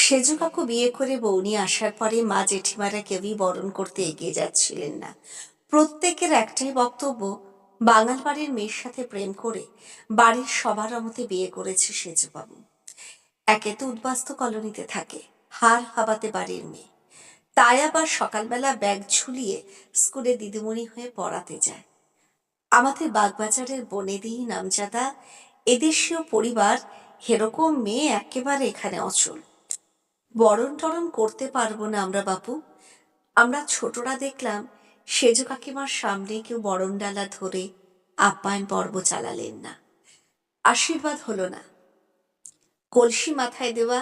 সেজ কাকু বিয়ে করে বউ নিয়ে আসার পরে মা জেঠিমারা কেউই বরণ করতে এগিয়ে যাচ্ছিলেন না। প্রত্যেকের একটাই বক্তব্য, বাঙাল বাড়ির মেয়ের সাথে প্রেম করে বাড়ির সবার মতে বিয়ে করেছে সেজবাবু। একে তো উদ্বাস্তু কলোনিতে থাকে, হার হাবাতে বাড়ির মেয়ে, তাই আবার সকালবেলা ব্যাগ ঝুলিয়ে স্কুলে দিদিমণি হয়ে পড়াতে যায়। আমাদের বাগবাজারের বনেদি নামজাদা এদেশীয় পরিবার, এরকম মেয়ে একেবারে এখানে অচল। বরণ টরণ করতে পারবো না আমরা বাপু। আমরা ছোটরা দেখলাম সেজ কাকিমার সামনে কেউ বরণ ডালা ধরে আপ্যায়ন পর্ব চালালেন না, আশীর্বাদ হলো না, কলসি মাথায় দেওয়া,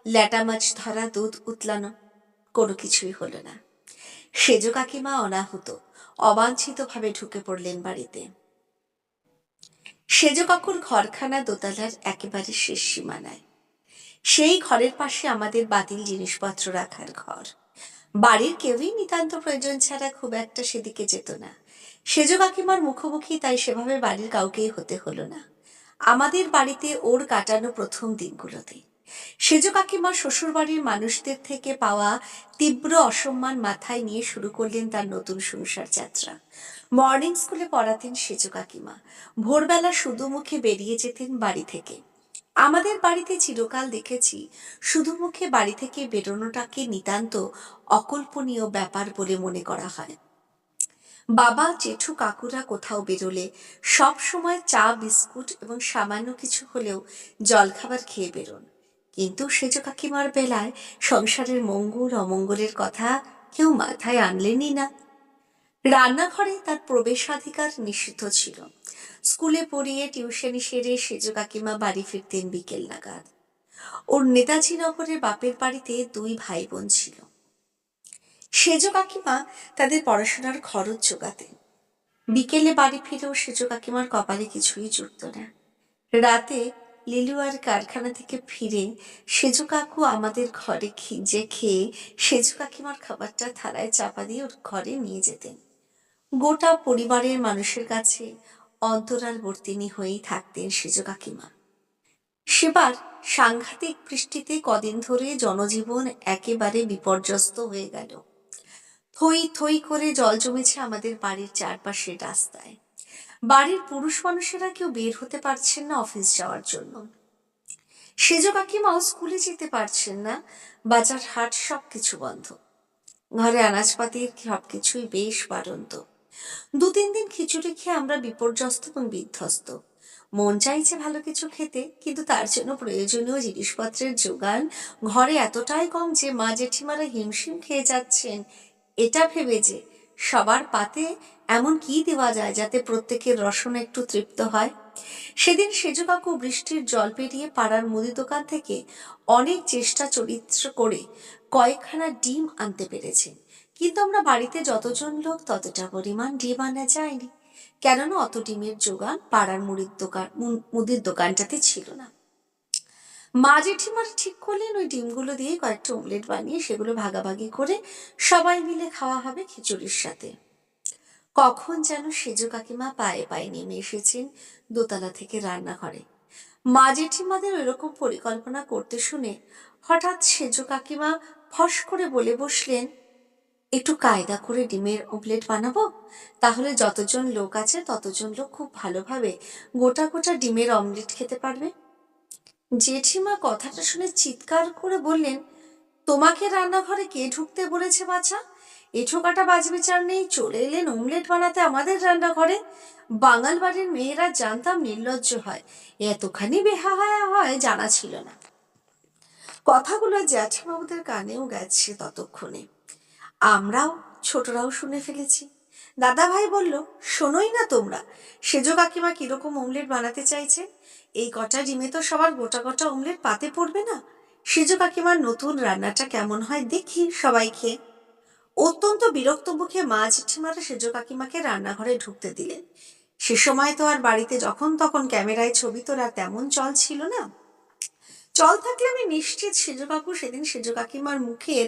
ল্যাটা মাছ ধরা, দুধ উতলানো, কোনো কিছুই হলো না। সেজ কাকিমা অনাহুত অবাঞ্ছিত ভাবে ঢুকে পড়লেন বাড়িতে। সেজ কাকুর ঘরখানা দোতলার একেবারে শেষ সীমানায়। সেই ঘরের পাশে আমাদের বাতিল জিনিসপত্র রাখার ঘর। বাড়ির কেউই নিতান্ত প্রয়োজন ছাড়া খুব একটা সেদিকে যেত না। সেজ কাকিমার মুখোমুখি তাই সেভাবে বাড়ির কাউকেই হতে হলো না আমাদের বাড়িতে ওর কাটানো প্রথম দিনগুলোতে। সেজ কাকিমার শ্বশুর বাড়ির মানুষদের থেকে পাওয়া তীব্র অসম্মান মাথায় নিয়ে শুরু করলেন তার নতুন সংসার যাত্রা। মর্নিং স্কুলে পড়াতেন সেজ কাকিমা, ভোরবেলা শুধু মুখে বেরিয়ে যেতেন বাড়ি থেকে। আমাদের বাড়িতে চিরকাল দেখেছি শুধু মুখে বাড়ি থেকে বেরোনোটাকে নিতান্ত অকল্পনীয় ব্যাপার বলে মনে করা হয়। বাবা জেঠু কাকুরা কোথাও বেরোলে সব সময় চা বিস্কুট এবং সামান্য কিছু হলেও জলখাবার খেয়ে বেরোন। কিন্তু সেজ কাকিমার বেলায় সংসারের মঙ্গল অমঙ্গলের কথা কেউ মাথায় আনলেনই না। রান্নাঘরে তার প্রবেশাধিকার নিষিদ্ধ ছিল। স্কুলে পড়িয়ে টিউশনি সেরে সেজ কাকিমা বাড়ি ফিরতেন বিকেল নাগাদ। ওর নেতাজি নগরের বাপের বাড়িতে দুই ভাই বোন ছিল। সেজ কাকিমা তাদের পড়াশোনার খরচ জোগাতেন। বিকেলে বাড়ি ফিরেও সেজ কাকিমার কপালে কিছুই জুটত না। রাতে লিলুয়ার কারখানা থেকে ফিরে সেজ কাকু আমাদের ঘরে খিঁজে খেয়ে সেজ কাকিমার খাবারটা থালায় চাপা দিয়ে ওর ঘরে নিয়ে যেতেন। গোটা পরিবারের মানুষের কাছে অন্তরালবর্তিনী হয়েই থাকতেন সেজ কাকিমা। সেবার সাংঘাতিক বৃষ্টিতে কদিন ধরে জনজীবন একেবারে বিপর্যস্ত হয়ে গেল। থই থই করে জল জমেছে আমাদের বাড়ির চারপাশের রাস্তায়। বাড়ির পুরুষ মানুষেরা কেউ বের হতে পারছেন না অফিস যাওয়ার জন্য। সেজ কাকিমাও স্কুলে যেতে পারছেন না, বাজার হাট সবকিছু বন্ধ। ঘরে আনাজপাতির সবকিছুই বেশ বাড়ন্ত। 2-3 দিন খিচুড়ি খেয়ে আমরা বিপর্যস্ত এবং বিধ্বস্ত। মন চাইছে ভালো কিছু খেতে, কিন্তু তার জন্য প্রয়োজনীয় জিনিসপত্রের যোগান ঘরে এতটাই কম যে মা জেঠিমারা হিমশিম খেয়ে যাচ্ছেন এটা ভেবে যে সবার পাতে এমন কি দেওয়া যায় যাতে প্রত্যেকের রসন একটু তৃপ্ত হয়। সেদিন সেজ কাকু বৃষ্টির জল পেরিয়ে পাড়ার মুদি দোকান থেকে অনেক চেষ্টা চরিত্র করে কয়েকখানা ডিম আনতে পেরেছেন, কিন্তু আমরা বাড়িতে যতজন লোক ততটা পরিমাণ ডিম আনা যায়নি, কেননা অত ডিমের যোগান পাড়ার মুদির দোকানটাতে ছিল না। মা জেঠিমার ঠিক করলেন ওই ডিমগুলো দিয়ে কয়েকটা অমলেট বানিয়ে সেগুলো ভাগাভাগি করে সবাই মিলে খাওয়া হবে খিচুড়ির সাথে। কখন যেন সেজ কাকিমা পায়ে পায়ে নেমে এসেছেন দোতলা থেকে রান্নাঘরে। মা জেঠিমাদের ওইরকম পরিকল্পনা করতে শুনে হঠাৎ সেজ কাকিমা ফস করে বলে বসলেন, একটু কায়দা করে ডিমের অমলেট বানাবো, তাহলে যতজন লোক আছে ততজন লোক খুব ভালোভাবে গোটা গোটা ডিমের অমলেট খেতে পারবে। জেঠিমা কথাটা শুনে চিৎকার করে বললেন, তোমাকে রান্নাঘরে কে ঢুকতে বলেছে বাছা? এঠোকাটা বাজবিচার নেই, চলে এলেন অমলেট বানাতে আমাদের রান্নাঘরে। বাঙাল বাড়ির মেয়েরা জানতাম নির্লজ্জ হয়, এতখানি বেহায়া হয় জানা ছিল না। কথাগুলো জ্যাঠাবাবুদের কানেও গেছে ততক্ষণে, আমরাও ছোটরাও শুনে ফেলেছি। দাদা ভাই বলল, শোনোই না তোমরা সেজ কাকিমা কিরকম অমলেট বানাতে চাইছে? এই কটা ডিমে তো সবার গোটা গোটা অমলেট পাতে পড়বে না। সেজ কাকিমার নতুন রান্নাটা কেমন হয় দেখি সবাই খেয়ে। অত্যন্ত বিরক্ত মুখে মা জেঠিমারা সেজ কাকিমাকে রান্নাঘরে ঢুকতে দিলেন। সে সময় তো আর বাড়িতে যখন তখন ক্যামেরায় ছবি তোলার তেমন চল ছিল না। চল থাকলে আমি নিশ্চিত সেজ কাকু সেদিন সেজ কাকিমার মুখের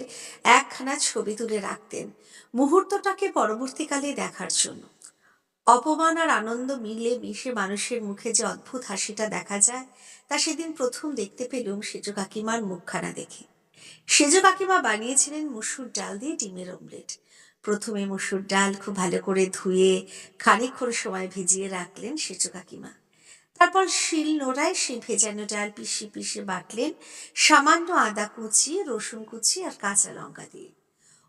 একখানা ছবি তুলে রাখতেন, মুহূর্তটাকে পরবর্তীকালে দেখার জন্য। অপমান আর আনন্দ মিলে মিশে মানুষের মুখে যে অদ্ভুত হাসিটা দেখা যায় তা সেদিন প্রথম দেখতে পেলুম সেজ কাকিমার মুখখানা দেখে। সেজ কাকিমা বানিয়েছিলেন মুসুর ডাল দিয়ে ডিমের অমলেট। প্রথমে মুসুর ডাল খুব ভালো করে ধুয়ে খানিকক্ষণ সময় ভিজিয়ে রাখলেন সেজ কাকিমা। তারপর শিল নোড়ায় সেই ভেজানো ডাল পিষে পিষে বাটলেন সামান্য আদা কুচি, রসুন কুচি আর কাঁচা লঙ্কা দিয়ে।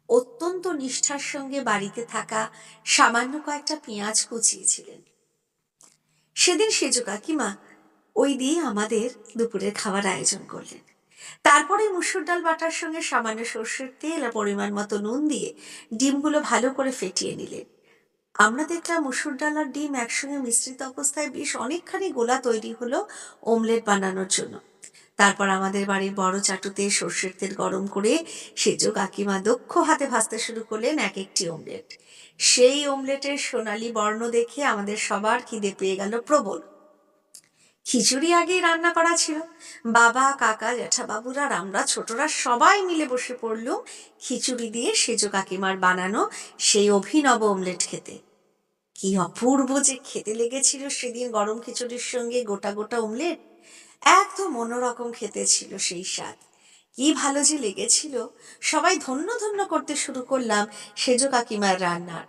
অত্যন্ত নিষ্ঠার সঙ্গে বাড়িতে থাকা সামান্য কয়েকটা পেঁয়াজ কুচিয়েছিলেন। সেদিন সেজ কাকিমা ওই দিয়ে আমাদের দুপুরের খাবার আয়োজন করলেন। তারপরে মুসুর ডাল বাটার সঙ্গে সামান্য সর্ষের তেল আর পরিমাণ মতো নুন দিয়ে ডিমগুলো ভালো করে ফেটিয়ে নিলেন। আমরা দেখলাম মুসুর ডাল আর ডিম একসঙ্গে মিশ্রিত অবস্থায় বেশ অনেকখানি গোলা তৈরি হলো অমলেট বানানোর জন্য। তারপর আমাদের বাড়ির বড় চাটুতে সর্ষের তেল গরম করে সেজ কাকিমা দক্ষ হাতে ভাজতে শুরু করলেন এক একটি অমলেট। সেই অমলেটের সোনালী বর্ণ দেখে আমাদের সবার খিদে পেয়ে গেল প্রবল। খিচুড়ি আগেই রান্না করা ছিল। বাবা, কাকা, জ্যাঠাবাবুরা আর আমরা ছোটরা সবাই মিলে বসে পড়লুম খিচুড়ি দিয়ে সেজ কাকিমার বানানো সেই অভিনব অমলেট খেতে। কি অপূর্ব যে খেতে লেগেছিল সেদিন গরম খিচুড়ির সঙ্গে গোটা গোটা অমলেট। একদম অন্যরকম খেতে ছিল সেই স্বাদ। কি ভালো যে লেগেছিল। সবাই ধন্য ধন্য করতে শুরু করলাম সেজ কাকিমার রান্নার।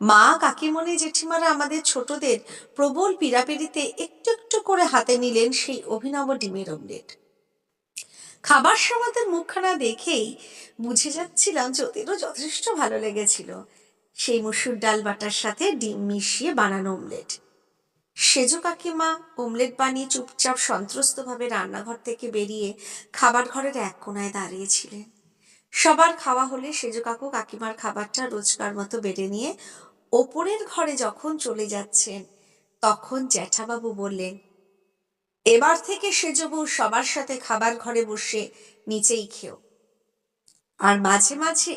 মা, কাকিমণি, জেঠিমারা আমাদের ছোটদের প্রবল পীড়াপিড়িতে একটু একটু করে হাতে নিলেন সেই অভিনব ডিমের অমলেট। খাবার সময় মুখখানা দেখেই বুঝে যাচ্ছিলাম যে ওদেরও যথেষ্ট ভালো লেগেছিল সেই মুসুর ডাল বাটার সাথে ডিম মিশিয়ে বানানো অমলেট। সেজ কাকিমা অমলেট বানিয়ে চুপচাপ সন্ত্রস্তভাবে রান্নাঘর থেকে বেরিয়ে খাবার ঘরের এক কোনায় দাঁড়িয়েছিলেন। সবার খাওয়া হলে সেজ কাকু কাকিমার খাবারটা রোজকার মতো বেড়ে নিয়ে ওপরের ঘরে যখন চলে যাচ্ছেন তখন জ্যাঠাবাবু বললেন, এবার থেকে সেজবউ সবার সাথে খাবার ঘরে বসে নিচেই খেও, আর মাঝে মাঝে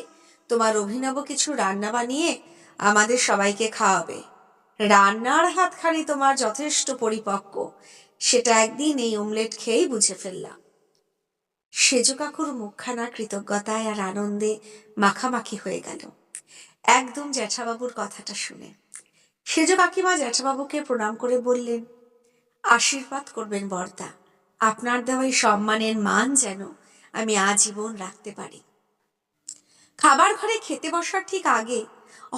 তোমার অভিনব কিছু রান্না বানিয়ে আমাদের সবাইকে খাওয়াবে। রান্নার হাতখানি তোমার যথেষ্ট পরিপক্ক, সেটা একদিন এই অমলেট খেয়েই বুঝে ফেললাম। সেজ কাকুর মুখখানা কৃতজ্ঞতায় আর আনন্দে মাখামাখি হয়ে গেল একদম জ্যাঠাবাবুর কথাটা শুনে। সেজ কাকিমা জ্যাঠাবাবুকে প্রণাম করে বললেন, আশীর্বাদ করবেন বর্দা, আপনার দেওয়া এই সম্মানের মান যেন আমি আজীবন রাখতে পারি। খাবার ঘরে খেতে বসার ঠিক আগে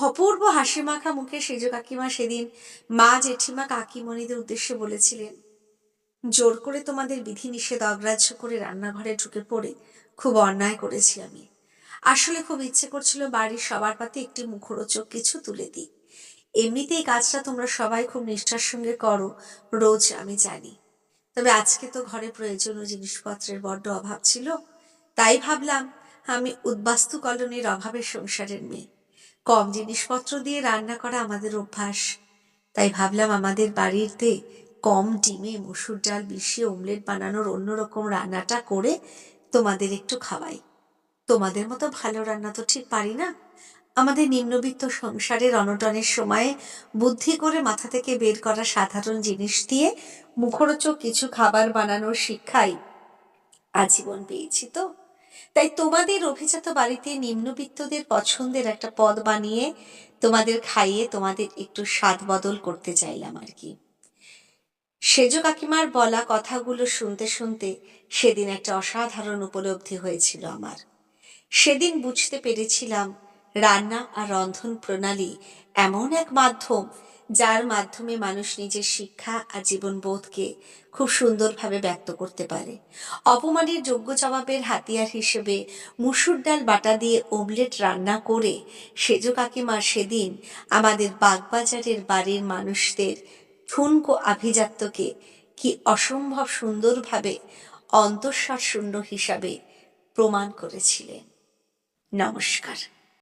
অপূর্ব হাসি মাখা মুখে সেজ কাকিমা সেদিন মা, জেঠিমা, কাকিমণিদের উদ্দেশ্যে বলেছিলেন, জোর করে তোমাদের বিধিনিষেধ অগ্রাহ্য করে রান্নাঘরে ঢুকে পড়ে খুব অন্যায় করেছি আমি। আসলে খুব ইচ্ছে করছিল বাড়ির সবার পাতে একটি মুখরোচক কিছু তুলে দিই। এমনিতেই কাজটা তোমরা সবাই খুব নিষ্ঠার সঙ্গে করো রোজ, আমি জানি। তবে আজকে তো ঘরে প্রয়োজনীয় জিনিসপত্রের বড্ড অভাব ছিল, তাই ভাবলাম আমি উদ্বাস্তু কলোনির অভাবের সংসারের মেয়ে, কম জিনিসপত্র দিয়ে রান্না করা আমাদের অভ্যাস। তাই ভাবলাম আমাদের বাড়িতে কম ডিমে মসুর ডাল মিশিয়ে অমলেট বানানোর অন্যরকম রান্নাটা করে তোমাদের একটু খাওয়াই। তোমাদের মতো ভালো রান্না তো ঠিক পারি না। আমাদের নিম্নবিত্ত সংসারের অনটনের সময়ে বুদ্ধি করে মাথা থেকে বের করা সাধারণ জিনিস দিয়ে মুখরোচক কিছু খাবার বানানোর শিক্ষাই আজীবন পেয়েছি তো। তাই তোমাদের অভিজাত বাড়িতে নিম্নবিত্তদের পছন্দের একটা পদ বানিয়ে তোমাদের খাইয়ে তোমাদের একটু স্বাদ বদল করতে চাইলাম আর কি। সেজ কাকিমার বলা কথাগুলো শুনতে শুনতে সেদিন একটা অসাধারণ উপলব্ধি হয়েছিল আমার। সেদিন বুঝতে পেরেছিলাম রান্না আর রন্ধন প্রণালী এমন এক মাধ্যম যার মাধ্যমে মানুষ নিজের শিক্ষা আর জীবনবোধকে খুব সুন্দরভাবে ব্যক্ত করতে পারে। অপমানের যোগ্য জবাবের হাতিয়ার হিসেবে মুসুর ডাল বাটা দিয়ে অমলেট রান্না করে সেজ কাকিমা সেদিন আমাদের বাগবাজারের বাড়ির মানুষদের ঠুনকো আভিজাত্যকে কি অসম্ভব সুন্দরভাবে অন্তঃসার শূন্য হিসাবে প্রমাণ করেছিলেন। নমস্কার।